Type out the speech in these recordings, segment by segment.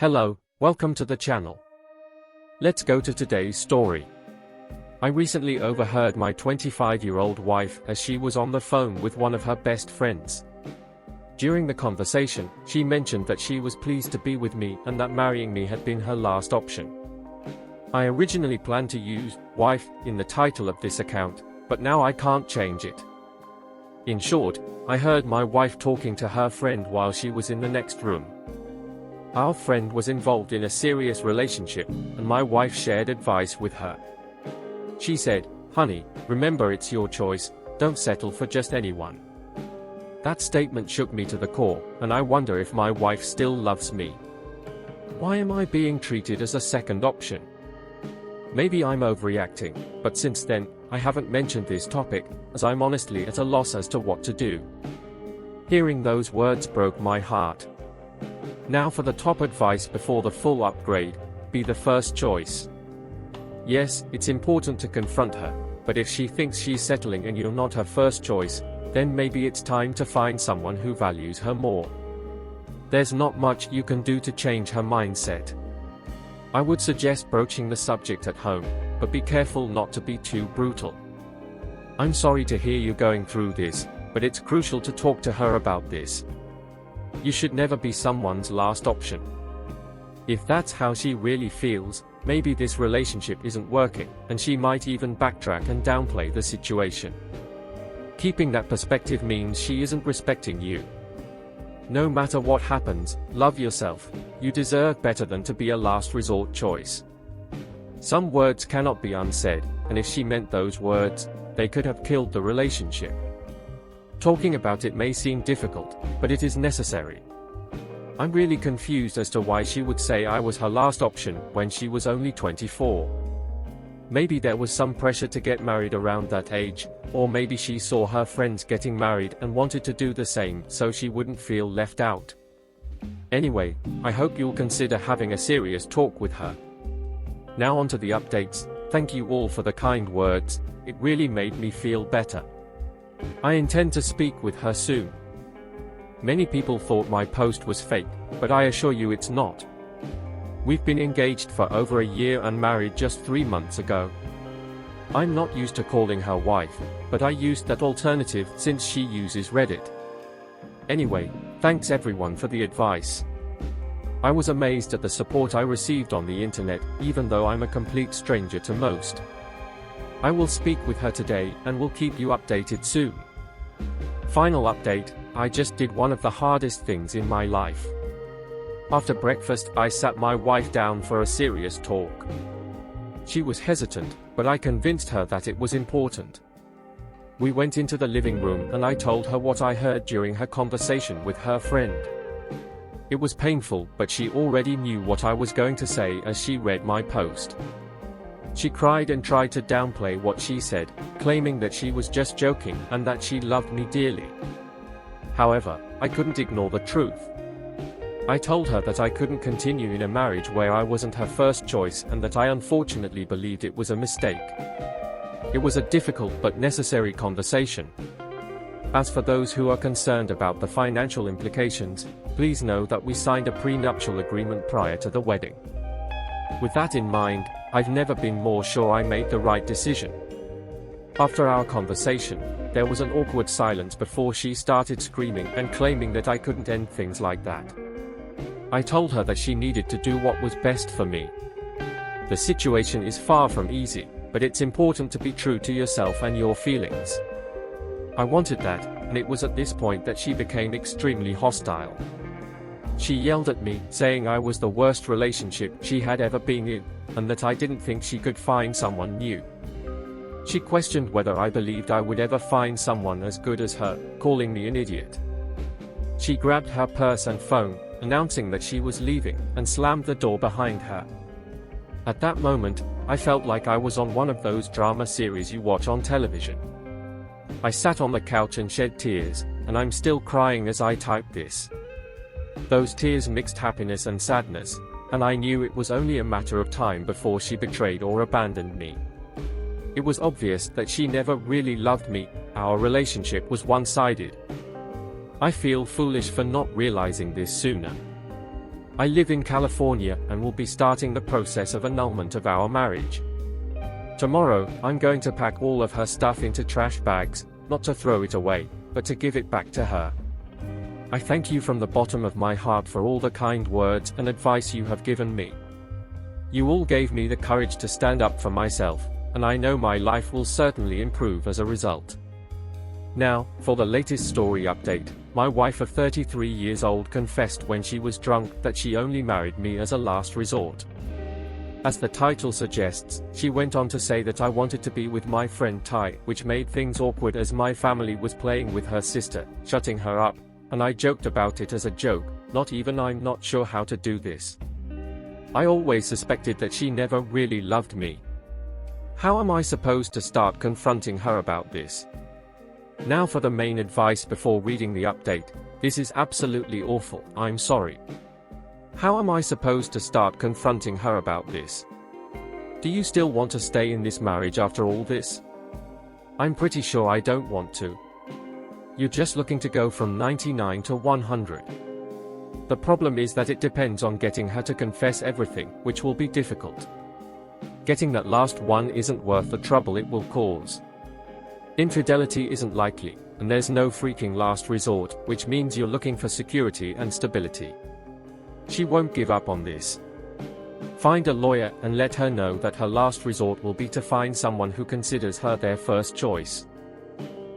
Hello, welcome to the channel. Let's go to today's story. I recently overheard my 25-year-old wife as she was on the phone with one of her best friends. During the conversation, she mentioned that she was pleased to be with me and that marrying me had been her last option. I originally planned to use "wife" in the title of this account, but now I can't change it. In short, I heard my wife talking to her friend while she was in the next room. Our friend was involved in a serious relationship, and my wife shared advice with her. She said, "Honey, remember it's your choice, don't settle for just anyone." That statement shook me to the core, and I wonder if my wife still loves me. Why am I being treated as a second option? Maybe I'm overreacting, but since then, I haven't mentioned this topic, as I'm honestly at a loss as to what to do. Hearing those words broke my heart. Now for the top advice before the full upgrade: be the first choice. Yes, it's important to confront her, but if she thinks she's settling and you're not her first choice, then maybe it's time to find someone who values her more. There's not much you can do to change her mindset. I would suggest broaching the subject at home, but be careful not to be too brutal. I'm sorry to hear you going through this, but it's crucial to talk to her about this. You should never be someone's last option. If that's how she really feels, maybe this relationship isn't working, and she might even backtrack and downplay the situation. Keeping that perspective means she isn't respecting you. No matter what happens, love yourself. You deserve better than to be a last resort choice. Some words cannot be unsaid, and if she meant those words, they could have killed the relationship. Talking about it may seem difficult, but it is necessary. I'm really confused as to why she would say I was her last option when she was only 24. Maybe there was some pressure to get married around that age, or maybe she saw her friends getting married and wanted to do the same so she wouldn't feel left out. Anyway, I hope you'll consider having a serious talk with her. Now on to the updates. Thank you all for the kind words, it really made me feel better. I intend to speak with her soon. Many people thought my post was fake, but I assure you it's not. We've been engaged for over a year and married just 3 months ago. I'm not used to calling her wife, but I used that alternative since she uses Reddit. Anyway, thanks everyone for the advice. I was amazed at the support I received on the internet, even though I'm a complete stranger to most. I will speak with her today and will keep you updated soon. Final update: I just did one of the hardest things in my life. After breakfast, I sat my wife down for a serious talk. She was hesitant, but I convinced her that it was important. We went into the living room and I told her what I heard during her conversation with her friend. It was painful, but she already knew what I was going to say as she read my post. She cried and tried to downplay what she said, claiming that she was just joking and that she loved me dearly. However, I couldn't ignore the truth. I told her that I couldn't continue in a marriage where I wasn't her first choice and that I unfortunately believed it was a mistake. It was a difficult but necessary conversation. As for those who are concerned about the financial implications, please know that we signed a prenuptial agreement prior to the wedding. With that in mind, I've never been more sure I made the right decision. After our conversation, there was an awkward silence before she started screaming and claiming that I couldn't end things like that. I told her that she needed to do what was best for me. The situation is far from easy, but it's important to be true to yourself and your feelings. I wanted that, and it was at this point that she became extremely hostile. She yelled at me, saying I was the worst relationship she had ever been in, and that I didn't think she could find someone new. She questioned whether I believed I would ever find someone as good as her, calling me an idiot. She grabbed her purse and phone, announcing that she was leaving, and slammed the door behind her. At that moment, I felt like I was on one of those drama series you watch on television. I sat on the couch and shed tears, and I'm still crying as I type this. Those tears mixed happiness and sadness, and I knew it was only a matter of time before she betrayed or abandoned me. It was obvious that she never really loved me, our relationship was one-sided. I feel foolish for not realizing this sooner. I live in California and will be starting the process of annulment of our marriage. Tomorrow, I'm going to pack all of her stuff into trash bags, not to throw it away, but to give it back to her. I thank you from the bottom of my heart for all the kind words and advice you have given me. You all gave me the courage to stand up for myself, and I know my life will certainly improve as a result. Now, for the latest story update. My wife of 33 years old confessed when she was drunk that she only married me as a last resort. As the title suggests, she went on to say that I wanted to be with my friend Tai, which made things awkward as my family was playing with her sister, shutting her up, and I joked about it as a joke, I'm not sure how to do this. I always suspected that she never really loved me. How am I supposed to start confronting her about this? Now for the main advice before reading the update. This is absolutely awful, I'm sorry. How am I supposed to start confronting her about this? Do you still want to stay in this marriage after all this? I'm pretty sure I don't want to. You're just looking to go from 99 to 100. The problem is that it depends on getting her to confess everything, which will be difficult. Getting that last one isn't worth the trouble it will cause. Infidelity isn't likely, and there's no freaking last resort, which means you're looking for security and stability. She won't give up on this. Find a lawyer and let her know that her last resort will be to find someone who considers her their first choice.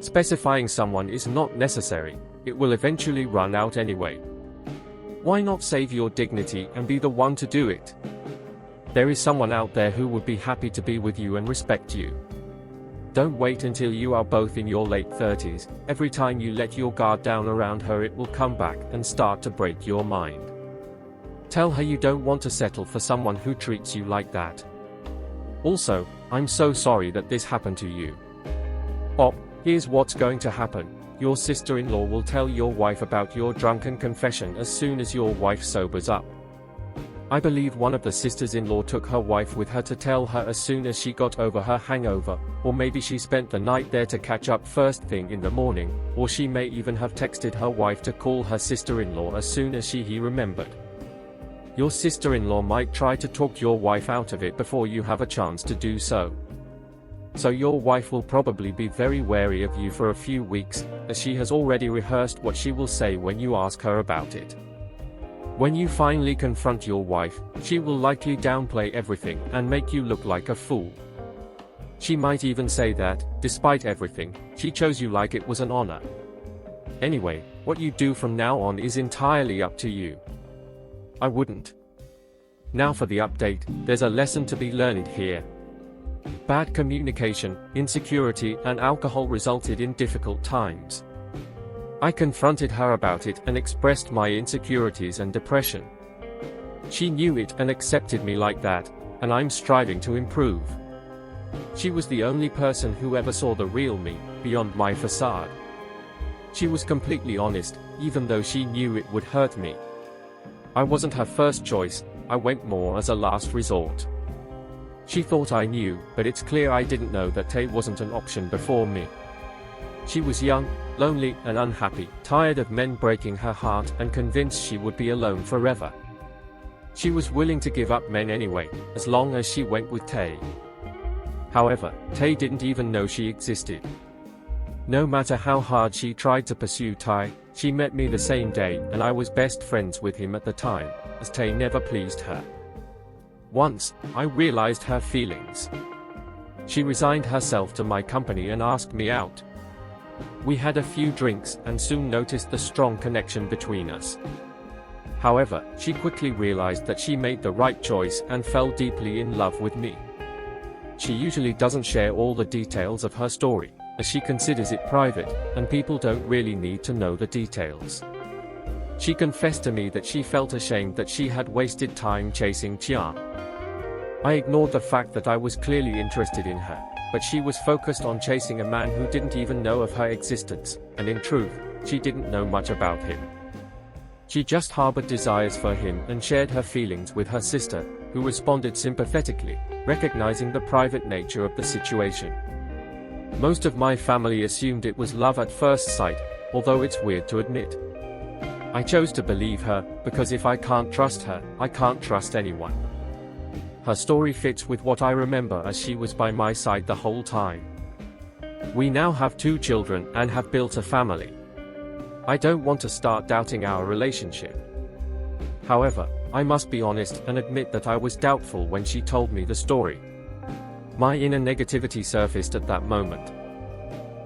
Specifying someone is not necessary, it will eventually run out anyway. Why not save your dignity and be the one to do it? There is someone out there who would be happy to be with you and respect you. Don't wait until you are both in your late 30s. Every time you let your guard down around her, it will come back and start to break your mind. Tell her you don't want to settle for someone who treats you like that. Also, I'm so sorry that this happened to you. Here's what's going to happen. Your sister-in-law will tell your wife about your drunken confession as soon as your wife sobers up. I believe one of the sisters-in-law took her wife with her to tell her as soon as she got over her hangover, or maybe she spent the night there to catch up first thing in the morning, or she may even have texted her wife to call her sister-in-law as soon as he remembered. Your sister-in-law might try to talk your wife out of it before you have a chance to do so. So your wife will probably be very wary of you for a few weeks, as she has already rehearsed what she will say when you ask her about it. When you finally confront your wife, she will likely downplay everything and make you look like a fool. She might even say that, despite everything, she chose you like it was an honor. Anyway, what you do from now on is entirely up to you. I wouldn't. Now for the update. There's a lesson to be learned here. Bad communication, insecurity, and alcohol resulted in difficult times. I confronted her about it and expressed my insecurities and depression. She knew it and accepted me like that, and I'm striving to improve. She was the only person who ever saw the real me, beyond my facade. She was completely honest, even though she knew it would hurt me. I wasn't her first choice, I went more as a last resort. She thought I knew, but it's clear I didn't know that Tay wasn't an option before me. She was young, lonely, and unhappy, tired of men breaking her heart and convinced she would be alone forever. She was willing to give up men anyway, as long as she went with Tay. However, Tay didn't even know she existed. No matter how hard she tried to pursue Tay, she met me the same day and I was best friends with him at the time, as Tay never pleased her. Once, I realized her feelings. She resigned herself to my company and asked me out. We had a few drinks and soon noticed the strong connection between us. However, she quickly realized that she made the right choice and fell deeply in love with me. She usually doesn't share all the details of her story, as she considers it private, and people don't really need to know the details. She confessed to me that she felt ashamed that she had wasted time chasing Chian. I ignored the fact that I was clearly interested in her, but she was focused on chasing a man who didn't even know of her existence, and in truth, she didn't know much about him. She just harbored desires for him and shared her feelings with her sister, who responded sympathetically, recognizing the private nature of the situation. Most of my family assumed it was love at first sight, although it's weird to admit. I chose to believe her, because if I can't trust her, I can't trust anyone. Her story fits with what I remember, as she was by my side the whole time. We now have 2 children and have built a family. I don't want to start doubting our relationship. However, I must be honest and admit that I was doubtful when she told me the story. My inner negativity surfaced at that moment.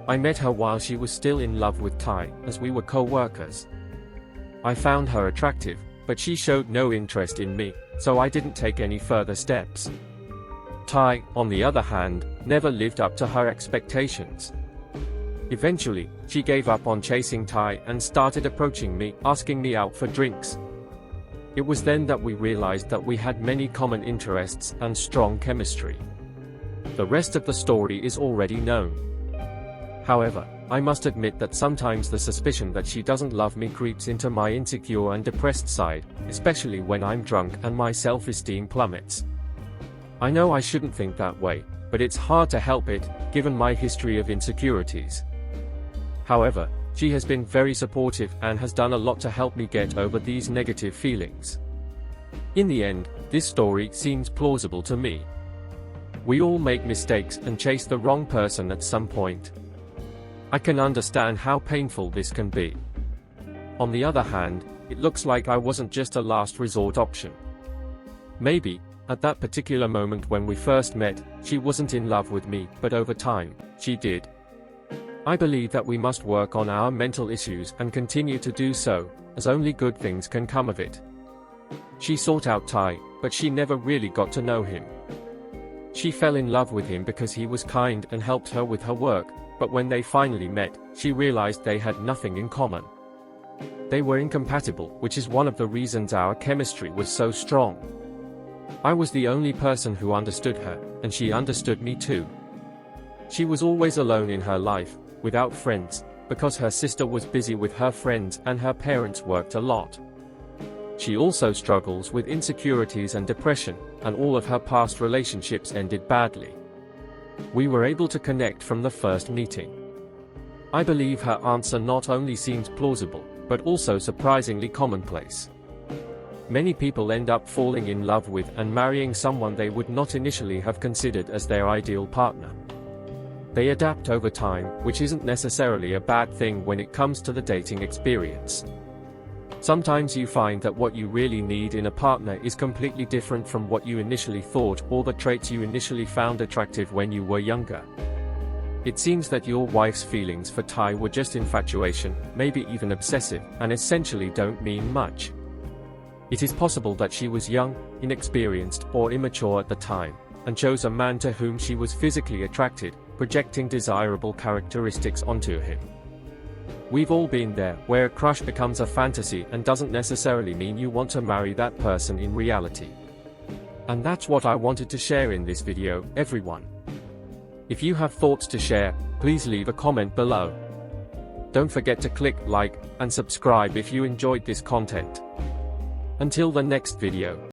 I met her while she was still in love with Ty, as we were co-workers. I found her attractive, but she showed no interest in me, so I didn't take any further steps. Ty, on the other hand, never lived up to her expectations. Eventually, she gave up on chasing Ty and started approaching me, asking me out for drinks. It was then that we realized that we had many common interests and strong chemistry. The rest of the story is already known. However, I must admit that sometimes the suspicion that she doesn't love me creeps into my insecure and depressed side, especially when I'm drunk and my self-esteem plummets. I know I shouldn't think that way, but it's hard to help it, given my history of insecurities. However, she has been very supportive and has done a lot to help me get over these negative feelings. In the end, this story seems plausible to me. We all make mistakes and chase the wrong person at some point. I can understand how painful this can be. On the other hand, it looks like I wasn't just a last resort option. Maybe, at that particular moment when we first met, she wasn't in love with me, but over time, she did. I believe that we must work on our mental issues and continue to do so, as only good things can come of it. She sought out Ty, but she never really got to know him. She fell in love with him because he was kind and helped her with her work, but when they finally met, she realized they had nothing in common. They were incompatible, which is one of the reasons our chemistry was so strong. I was the only person who understood her, and she understood me too. She was always alone in her life, without friends, because her sister was busy with her friends and her parents worked a lot. She also struggles with insecurities and depression, and all of her past relationships ended badly. We were able to connect from the first meeting. I believe her answer not only seems plausible, but also surprisingly commonplace. Many people end up falling in love with and marrying someone they would not initially have considered as their ideal partner. They adapt over time, which isn't necessarily a bad thing when it comes to the dating experience. Sometimes you find that what you really need in a partner is completely different from what you initially thought, or the traits you initially found attractive when you were younger. It seems that your wife's feelings for Ty were just infatuation, maybe even obsessive, and essentially don't mean much. It is possible that she was young, inexperienced, or immature at the time, and chose a man to whom she was physically attracted, projecting desirable characteristics onto him. We've all been there, where a crush becomes a fantasy and doesn't necessarily mean you want to marry that person in reality. And that's what I wanted to share in this video, everyone. If you have thoughts to share, please leave a comment below. Don't forget to click like and subscribe if you enjoyed this content. Until the next video.